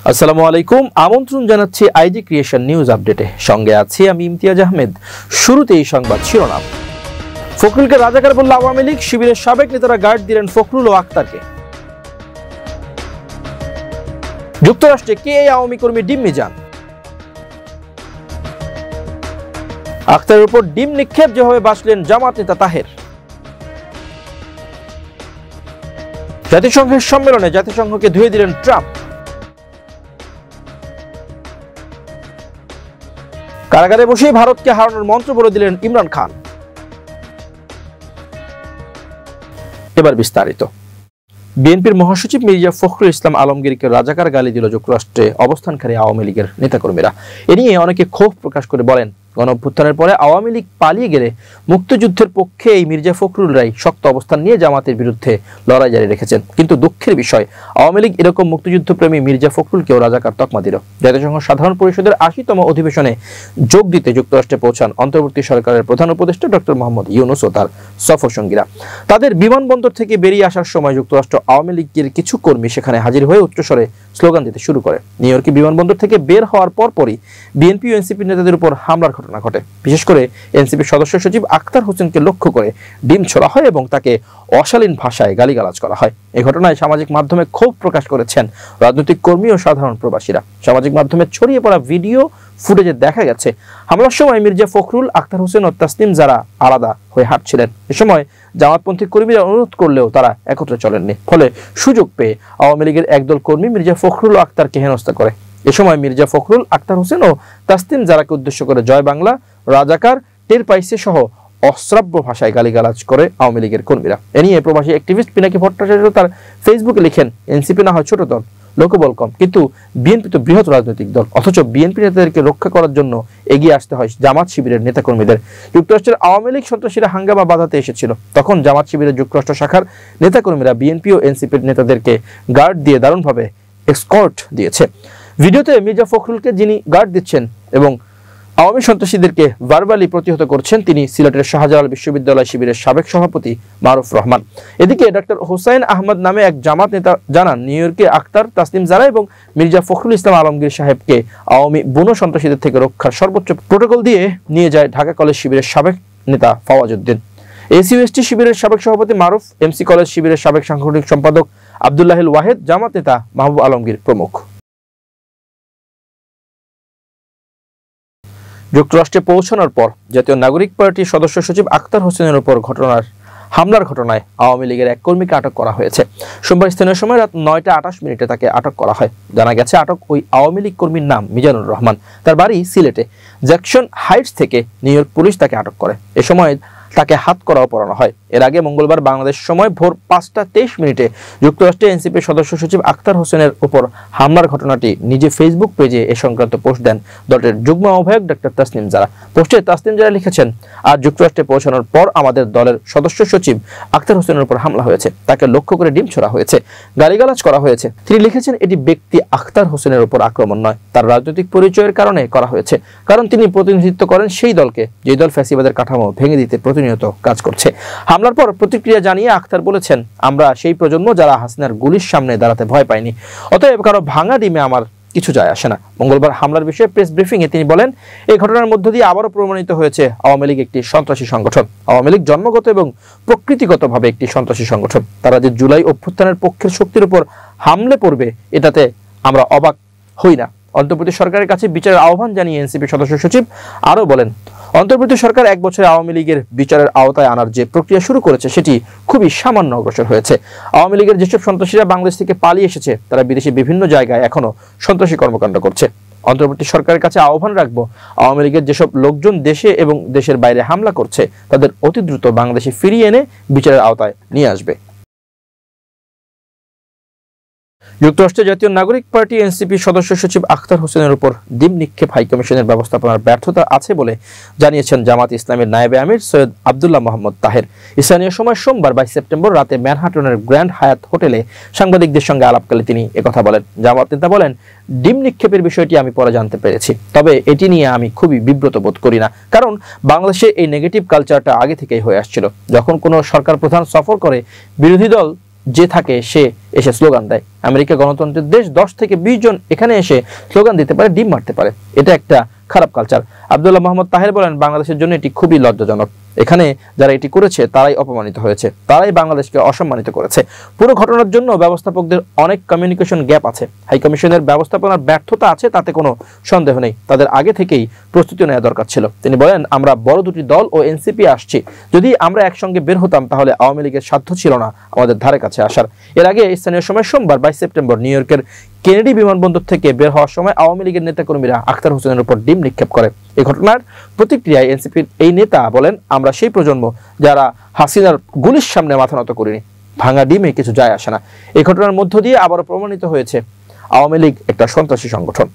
আসসালামু আলাইকুম, আমন্ত্রণ জানাচ্ছি আইজি ক্রিয়েশন নিউজ আপডেটে। সঙ্গে আছি আমি ইমতিয়াজ আহমেদ। শুরুতেই সংবাদ শিরোনাম। ফখরুলকে রাজাকার বলল আওয়ামী লীগ, শিবিরের সাবেক নেতারা গার্ড দিলেন ফখরুল ও আক্তারকে। যুক্তরাষ্ট্রে কে এই আওয়ামী কর্মী ডিম্মি যান। আক্তারের উপর ডিম নিক্ষেপ যেভাবে বাঁচলেন জামাত নেতা তাহের। জাতিসংঘের সম্মেলনে জাতিসংঘকে ধুয়ে দিলেন ট্রাম্প। কারাগারে বসে ভারতকে হারানোর মন্ত্র বলে দিলেন ইমরান খান। এবার বিস্তারিত। বিএনপির মহাসচিব মির্জা ফখরুল ইসলাম আলমগীরকে রাজাকার গালি দিল যুক্তরাষ্ট্রে অবস্থানকারী আওয়ামী লীগের নেতাকর্মীরা। এ নিয়ে অনেকে ক্ষোভ প্রকাশ করে বলেন, গণঅভ্যুত্থানের পরে আওয়ামী লীগ পালিয়ে গেলে মুক্তিযুদ্ধের পক্ষে এই মির্জা ফখরুল রাই শক্ত অবস্থান নিয়ে জামাতের বিরুদ্ধে লড়াই জারি রেখেছেন। কিন্তু দুঃখের বিষয়, আওয়ামী লীগ এরকম মুক্তিযুদ্ধপ্রেমী মির্জা ফখরুলকেও রাজাকার তকমা দিল। জাতিসংঘ সাধারণ পরিষদের ৮০তম অধিবেশনে যোগ দিতে যুক্তরাষ্ট্রে পৌঁছান অন্তর্বর্তী সরকারের প্রধান উপদেষ্টা ডক্টর মোহাম্মদ ইউনূস ও তার সফর সঙ্গীরা। তাদের বিমানবন্দর থেকে বেরিয়ে আসার সময় যুক্তরাষ্ট্র আওয়ামী লীগের কিছু কর্মী সেখানে হাজির হয়ে উচ্চস্বরে স্লোগান দিতে শুরু করে। নিউ ইয়র্কে বিমানবন্দর থেকে বের হওয়ার পরপরই বিএনপি ও এনসিপি নেতাদের উপর হামলার ঘটনা ঘটে। বিশেষ করে এনসিপির সদস্য সচিব আক্তার হোসেনকে লক্ষ্য করে ডিম ছোড়া হয় এবং তাকে অশালীন ভাষায় গালিগালাজ করা হয়। এই ঘটনায় সামাজিক মাধ্যমে ক্ষোভ প্রকাশ করেছেন রাজনৈতিক কর্মী ও সাধারণ প্রবাসীরা। সামাজিক মাধ্যমে ছড়িয়ে পড়া ভিডিও ফুটেজে দেখা গেছে হামলার সময় মির্জা ফখরুল, আক্তার হোসেন ও তাসনিম যারা আলাদা হয়ে হাঁটছিলেন। এ সময় জামাতপন্থী কর্মীরা অনুরোধ করলেও তারা একত্রে চলেননি। ফলে সুযোগ পেয়ে আওয়ামী লীগের একদল কর্মী মির্জা ফখরুল ও আক্তারকে হেনস্থা করে। এ সময় মির্জা ফখরুল, আক্তার হোসেন ও তাসনিম যারাকে উদ্দেশ্য করে জয় বাংলা, রাজাকার, টের পাইছে সহ অশ্রাব্য ভাষায় গালিগালাজ করে আওয়ামী লীগের কর্মীরা। এ নিয়ে প্রবাসী অ্যাক্টিভিস্ট পিনাকি ভট্টাচার্য তার ফেসবুকে লিখেন, এনসিপি না হয় ছোট দল, লোকবল কম, কিন্তু বিএনপি তো বৃহৎ রাজনৈতিক দল, অথচ বিএনপি নেতাদেরকে রক্ষা করার জন্য এগিয়ে আসতে হয় জামাত শিবিরের নেতাকর্মীদের। যুক্তরাষ্ট্রের আওয়ামী লীগ সন্ত্রাসীরা হাঙ্গামা বাধাতে এসেছিল, তখন জামাত শিবিরের যুক্তরাষ্ট্র শাখার নেতাকর্মীরা বিএনপি ও এনসিপির নেতাদেরকে গার্ড দিয়ে দারুণভাবে এসকর্ট দিয়েছে। ভিডিওতে মির্জা ফখরুলকে যিনি গার্ড দিচ্ছেন এবং আওয়ামী সন্ত্রাসীদেরকে ভার্বালি প্রতিহত করছেন তিনি সিলেটের শাহজালাল বিশ্ববিদ্যালয় শিবিরের সাবেক সভাপতি মারুফ রহমান। এদিকে ডক্টর হোসাইন আহমদ নামে এক জামাত নেতা জানান, নিউ ইয়র্কে আক্তার, তাসনিম জারা এবং মির্জা ফখরুল ইসলাম আলমগীর সাহেবকে আওয়ামী বুনো সন্ত্রাসীদের থেকে রক্ষার সর্বোচ্চ প্রোটোকল দিয়ে নিয়ে যায় ঢাকা কলেজ শিবিরের সাবেক নেতা ফওয়াজ উদ্দিন, এসইউএসটি শিবিরের সাবেক সভাপতি মারুফ, এমসি কলেজ শিবিরের সাবেক সাংগঠনিক সম্পাদক আব্দুল্লাহিল ওয়াহেদ, জামাত নেতা মাহবুব আলমগীর প্রমুখ। যুক্তরাষ্ট্রে পৌঁছানোর পর জাতীয় নাগরিক পার্টির সদস্য সচিব আক্তার হোসেনের উপর হামলার ঘটনায় আওয়ামী লীগের এক কর্মীকে আটক করা হয়েছে। সোমবার স্থানীয় সময় রাত ৯টা ২৮ তাকে আটক করা হয়। জানা গেছে, আটক ওই আওয়ামী লীগ কর্মীর নাম মিজানুর রহমান। তার বাড়ি সিলেটে। জ্যাকসন হাইটস থেকে নিউ ইয়র্ক পুলিশ তাকে আটক করে। এ সময় তাকে হাত করাও পরানো হয়। এর আগে মঙ্গলবার বাংলাদেশ সময় ভোর ৫টা ২৩ যুক্তরাষ্ট্রে এনসিপির সদস্য সচিব আক্তার হোসেনের উপর হামলার ঘটনাটি নিজে ফেসবুক পেজে এ সংক্রান্ত পোস্ট দেন দলের যুগ্ম আহ্বায়ক ডক্টর তাসনিম জারা। পোস্টে তাসনিম জারা লিখেছেন, আজ যুক্তরাষ্ট্রে পৌঁছানোর পর আমাদের দলের সদস্য সচিব আক্তার হোসেনের উপর হামলা হয়েছে, তাকে লক্ষ্য করে ডিম ছোড়া হয়েছে, গালিগালাজ করা হয়েছে। তিনি লিখেছেন, এটি ব্যক্তি আক্তার হোসেনের উপর আক্রমণ নয়, তার রাজনৈতিক পরিচয়ের কারণে করা হয়েছে, কারণ তিনি প্রতিনিধিত্ব করেন সেই দলকে যে দল ফ্যাসিবাদের কাঠামো ভেঙে দিতে প্রতিনিয়ত কাজ করছে। হামলার পর প্রতিক্রিয়া জানিয়ে আক্তার বলেছেন, আমরা সেই প্রজন্ম যারা হাসিনার গুলির সামনে দাঁড়াতে ভয় পায়নি, অতএব কারো ভাঙা ডিমে আমার কিছু যায় আসে না। মঙ্গলবার হামলার বিষয়ে প্রেস ব্রিফিং এ তিনি বলেন, এই ঘটনার মধ্য দিয়ে আবারও প্রমাণিত হয়েছে আওয়ামী লীগ একটি সন্ত্রাসী সংগঠন। আওয়ামী লীগ জন্মগত এবং প্রকৃতিগতভাবে একটি সন্ত্রাসী সংগঠন। তারা যে জুলাই অভ্যুত্থানের পক্ষের শক্তির উপর হামলে পড়বে এটাতে আমরা অবাক হই না। অন্তর্বর্তী সরকারের কাছে বিচারের আহ্বান জানিয়ে এনসিপি সদস্য সচিব আরও বলেন, অন্তর্বর্তী সরকার ১ বছরে আওয়ামী লীগের বিচারের আওতায় আনার যে প্রক্রিয়া শুরু করেছে সেটি খুবই সামান্য অগ্রসর হয়েছে। আওয়ামী লীগের যেসব সন্ত্রাসীরা বাংলাদেশ থেকে পালিয়ে এসেছে তারা বিদেশে বিভিন্ন জায়গায় এখনো সন্ত্রাসী কর্মকাণ্ড করছে। অন্তর্বর্তী সরকারের কাছে আহ্বান রাখবো, আওয়ামী লীগের যেসব লোকজন দেশে এবং দেশের বাইরে হামলা করছে তাদের অতি দ্রুত বাংলাদেশে ফিরিয়ে এনে বিচারের আওতায় নিয়ে আসবে। যুক্তরাষ্ট্রের জাতীয় নাগরিক পার্টি এনসিপি সদস্য সচিব আক্তার হোসেনের উপর ডিম নিক্ষেপ হাইকমিশনের ব্যবস্থাপনার ব্যর্থতা আছে বলে জানিয়েছেন জামাত ইসলামের নায়েবে আমির সৈয়দ আব্দুল্লাহ মোহাম্মদ তাহের। স্থানীয় সময় সোমবার ২২ সেপ্টেম্বর রাতে ম্যানহাটনের গ্র্যান্ড হায়াত হোটেলে সাংবাদিকদের সঙ্গে আলাপকালে তিনি একথা বলেন। জামাত নেতা বলেন, ডিম নিক্ষেপের বিষয়টি আমি পরে জানতে পেরেছি, তবে এটি নিয়ে আমি খুবই বিব্রত বোধ করি না, কারণ বাংলাদেশে এই নেগেটিভ কালচারটা আগে থেকেই হয়ে আসছিল। যখন কোনো সরকার প্রধান সফর করে বিরোধী দল যে থাকে সে এসে স্লোগান দেয়। আমেরিকা গণতন্ত্রের দেশ, 10 থেকে 20 জন এখানে এসে স্লোগান দিতে পারে, ডিম মারতে পারে, এটা একটা খারাপ কালচার। আব্দুল্লাহ মোহাম্মদ তাহের বলেন, বাংলাদেশের জন্য এটি খুবই লজ্জাজনক। এখানে যারা এটি করেছে তারাই অপমানিত হয়েছে, তারাই বাংলাদেশকে অসম্মানিত করেছে। পুরো ঘটনার জন্য ব্যবস্থাপকদের অনেক কমিউনিকেশন গ্যাপ আছে, হাই কমিশনের ব্যবস্থাপনার ব্যর্থতা আছে, তাতে কোনো সন্দেহ নেই। তাদের আগে থেকেই প্রস্তুতি নেওয়া দরকার ছিল। তিনি বলেন, আমরা বড় দুটি দল ও এনসিপি আসছি, যদি আমরা একসঙ্গে বের হতাম তাহলে আওয়ামী লীগের সাধ্য ছিল না আমাদের ধারে কাছে আসার। এর আগে স্থানীয় সময় সোমবার 22 সেপ্টেম্বর নিউ ইয়র্কের কেনেডি বিমানবন্দর থেকে বের হওয়ার সময় আওয়ামী লীগের নেতাকর্মীরা আখতার হোসেনের উপর ডিম নিক্ষেপ করে। এই ঘটনার প্রতিক্রিয়ায় এনসিপির এই নেতা বলেন, আমরা সেই প্রজন্ম যারা হাসিনার গুলির সামনে মাথা নত করিনি, ভাঙা ডিমে কিছু যায় আসে না। এই ঘটনার মধ্য দিয়ে আবারও প্রমাণিত হয়েছে আওয়ামী লীগ একটা সন্ত্রাসী সংগঠন।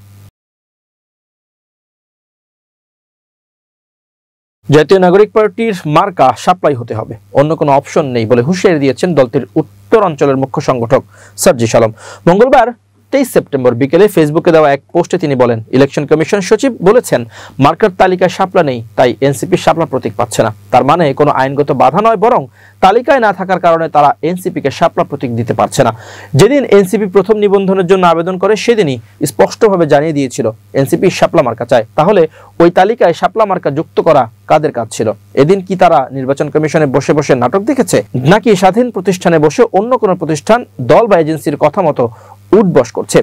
জাতীয় নাগরিক পার্টির মার্কা সাপ্লাই হতে হবে, অন্য কোনো অপশন নেই বলে হুঁশিয়ারি দিয়েছেন দলটির উত্তরাঞ্চলের মুখ্য সংগঠক সার্জিস আলম। মঙ্গলবার 23 সেপ্টেম্বর বিকেলে ফেসবুকে দেওয়া এক পোস্টে তিনি বলেন, ইলেকশন কমিশন সচিব বলেছেন মার্কার তালিকায় শাপলা নেই, তাই এনসিপি শাপলা প্রতীক পাচ্ছে না। তার মানে কোনো আইনগত বাধা নয়, বরং তালিকায় না থাকার কারণে তারা এনসিপিকে শাপলা প্রতীক দিতে পারছে না। যেদিন এনসিপি প্রথম নিবন্ধনের জন্য আবেদন করে সেদিনই স্পষ্টভাবে জানিয়ে দিয়েছিল এনসিপি শাপলা মার্কা চায়। তাহলে ওই তালিকায় শাপলা মার্কা যুক্ত করা কাদের কাজ ছিল? এদিন কি তারা নির্বাচন কমিশনে বসে বসে নাটক দেখেছে, নাকি স্বাধীন প্রতিষ্ঠানে বসে অন্য কোনো প্রতিষ্ঠান, দল বা এজেন্সির কথা মতো উঠবস করছে?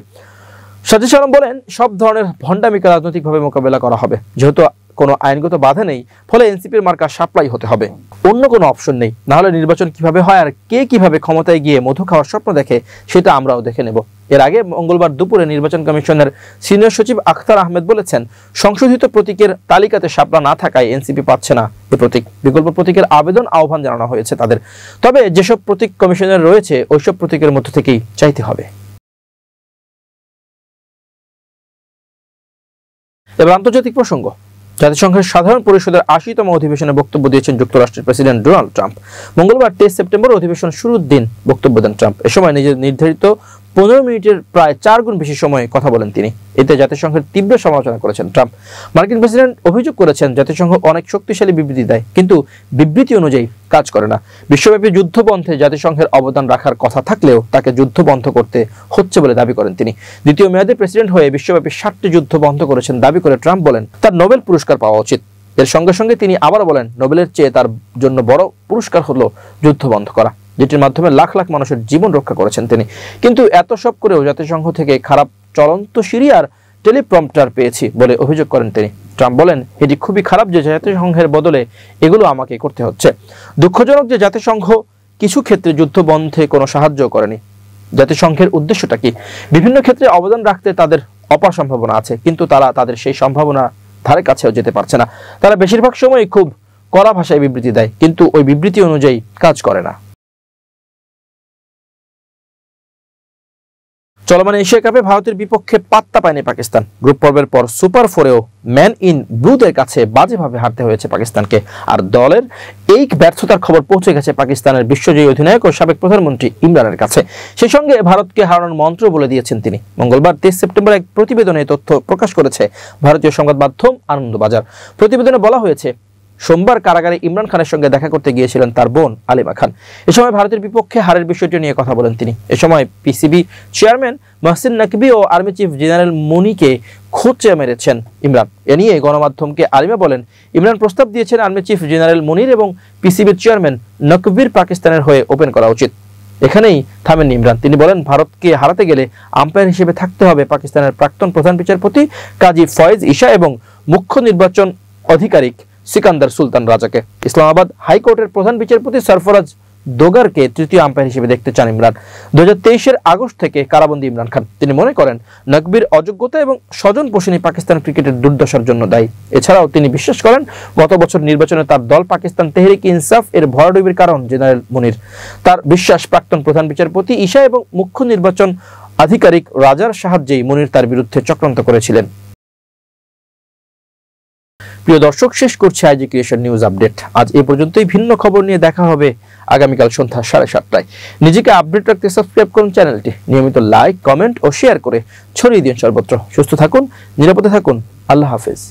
সার্জিস আলম বলেন, সব ধরনের ভণ্ডামিকে রাজনৈতিকভাবে মোকাবেলা করা হবে, যেহেতু কোনো আইনগত বাধা নেই, ফলে এনসিপির মার্কা সাপ্লাই হতে হবে, অন্য কোনো অপশন নেই। না হলে নির্বাচন কিভাবে হয় আর কে কিভাবে ক্ষমতায় গিয়ে মধু খাওয়ার স্বপ্ন দেখে সেটা আমরাও দেখে নেব। এর আগে মঙ্গলবার দুপুরে নির্বাচন কমিশনের সিনিয়র সচিব আখতার আহমেদ বলেছেন, সংশোধিত প্রতীকের তালিকাতে শাপলা না থাকায় এনসিপি পাচ্ছে না এই প্রতীক। বিকল্প প্রতীকের আবেদন আহ্বান জানানো হয়েছে তাদের, তবে যেসব প্রতীক কমিশনের রয়েছে ওইসব প্রতীকের মধ্য থেকেই চাইতে হবে। এবার আন্তর্জাতিক প্রসঙ্গ। জাতিসংঘের সাধারণ পরিষদের 80তম অধিবেশনে বক্তব্য দিয়েছেন যুক্তরাষ্ট্রের প্রেসিডেন্ট ডোনাল্ড ট্রাম্প। মঙ্গলবার 23 সেপ্টেম্বর অধিবেশন শুরুর দিন বক্তব্য দেন ট্রাম্প। এ সময় নিজের নির্ধারিত 15 মিনিটের প্রায় 4 গুণ বেশি সময়ে কথা বলেন তিনি। এতে জাতিসংঘের তীব্র সমালোচনা করেছেন ট্রাম্প। মার্কিন প্রেসিডেন্ট অভিযোগ করেছেন জাতিসংঘ অনেক শক্তিশালী বিবৃতি দেয়, কিন্তু বিবৃতি অনুযায়ী কাজ করে না। বিশ্বব্যাপী যুদ্ধ বন্ধে জাতিসংঘের অবদান রাখার কথা থাকলেও তাকে যুদ্ধ বন্ধ করতে হচ্ছে বলে দাবি করেন তিনি। দ্বিতীয় মেয়াদে প্রেসিডেন্ট হয়ে বিশ্বব্যাপী 60টি যুদ্ধ বন্ধ করেছেন দাবি করে ট্রাম্প বলেন, তার নোবেল পুরস্কার পাওয়া উচিত। এর সঙ্গে সঙ্গে তিনি আবারও বলেন, নোবেলের চেয়ে তার জন্য বড় পুরস্কার হলো যুদ্ধ বন্ধ করা, যেটির মাধ্যমে লাখ লাখ মানুষের জীবন রক্ষা করেছেন তিনি। কিন্তু এত সব করেও জাতিসংঘ থেকে খারাপ চলন্ত সিরিয়ার টেলিপ্রম্পটার পেয়েছি বলে অভিযোগ করেন তিনি। ট্রাম্প বলেন, এটি খুবই খারাপ যে জাতিসংঘের বদলে এগুলো আমাকে করতে হচ্ছে। দুঃখজনক যে জাতিসংঘ কিছু ক্ষেত্রে যুদ্ধ বন্ধে কোনো সাহায্য করেনি। জাতিসংঘের উদ্দেশ্যটা কি? বিভিন্ন ক্ষেত্রে অবদান রাখতে তাদের অপার সম্ভাবনা আছে, কিন্তু তারা তাদের সেই সম্ভাবনা ধারে কাছেও যেতে পারছে না। তারা বেশিরভাগ সময় খুব কড়া ভাষায় বিবৃতি দেয়, কিন্তু ওই বিবৃতি অনুযায়ী কাজ করে না। চলমান এশিয়া কাপে ভারতের বিপক্ষে পাত্তা পায়নি পাকিস্তান। গ্রুপ পর্বের পর সুপার 4-এও ম্যান ইন ব্লুদের কাছে বাজেভাবে হারতে হয়েছে পাকিস্তানকে। আর দলের এই ব্যর্থতার খবর পৌঁছে গেছে পাকিস্তানের বিশ্বজয়ী অধিনায়ক ও সাবেক প্রধানমন্ত্রী ইমরানের কাছে। সেই সঙ্গে ভারতকে হারানোর মন্ত্র বলে দিয়েছেন তিনি। মঙ্গলবার 23 সেপ্টেম্বর এক প্রতিবেদনে তথ্য প্রকাশ করেছে ভারতীয় সংবাদ মাধ্যম আনন্দবাজার। প্রতিবেদনে বলা হয়েছে, সোমবার কারাগারে ইমরান খানের সঙ্গে দেখা করতে গিয়েছিলেন তার বোন আলিমা খান। এ সময় ভারতের বিপক্ষে হারের বিষয়টি নিয়ে কথা বলেন তিনি। এ সময় পিসিবি চেয়ারম্যান মহসিন নকভি ও আর্মি চিফ জেনারেল মুনিকে খোঁচে মেরেছেন ইমরান। এ নিয়ে গণমাধ্যমকে আলিমা বলেন, ইমরান প্রস্তাব দিয়েছেন আর্মি চিফ জেনারেল মুনির এবং পিসিবির চেয়ারম্যান নকভির পাকিস্তানের হয়ে ওপেন করা উচিত। এখানেই থামেন ইমরান। তিনি বলেন, ভারতকে হারাতে গেলে আম্পায়ার হিসেবে থাকতে হবে পাকিস্তানের প্রাক্তন প্রধান বিচারপতি কাজী ফয়েজ ঈশা এবং মুখ্য নির্বাচন আধিকারিক সিকান্দার সুলতান রাজাকে। ইসলামাবাদ হাইকোর্টের প্রধান বিচারপতি সরফরাজ দোগারকে তৃতীয় আম্পায়ার হিসেবে দেখতে চান ইমরান। 2023-এর আগস্ট থেকে কারাবন্দী ইমরান খান। তিনি মনে করেন নকভির অযোগ্যতা এবং স্বজন পোষণী পাকিস্তান ক্রিকেটের দুর্দশার জন্য দায়ী। এছাড়াও তিনি বিশ্বাস করেন গত বছর নির্বাচনে তার দল পাকিস্তান তেহরিক ইনসাফ এর ভরাডুবির কারণ জেনারেল মুনির। তার বিশ্বাস প্রাক্তন প্রধান বিচারপতি ঈশা এবং মুখ্য নির্বাচন আধিকারিক রাজার সাহায্যেই মুনির তার বিরুদ্ধে চক্রান্ত করেছিলেন। প্রিয় দর্শক, শেষ করছি আইজি ক্রিয়েশন নিউজ আপডেট। আজ এই পর্যন্তই। ভিন্ন খবর নিয়ে দেখা হবে আগামীকাল সন্ধ্যা 7:30টায়। নিজেকে আপডেট রাখতে সাবস্ক্রাইব করুন চ্যানেলটি। নিয়মিত লাইক, কমেন্ট ও শেয়ার করে ছড়িয়ে দিন সর্বত্র। সুস্থ থাকুন, নিরাপদে থাকুন। আল্লাহ হাফেজ।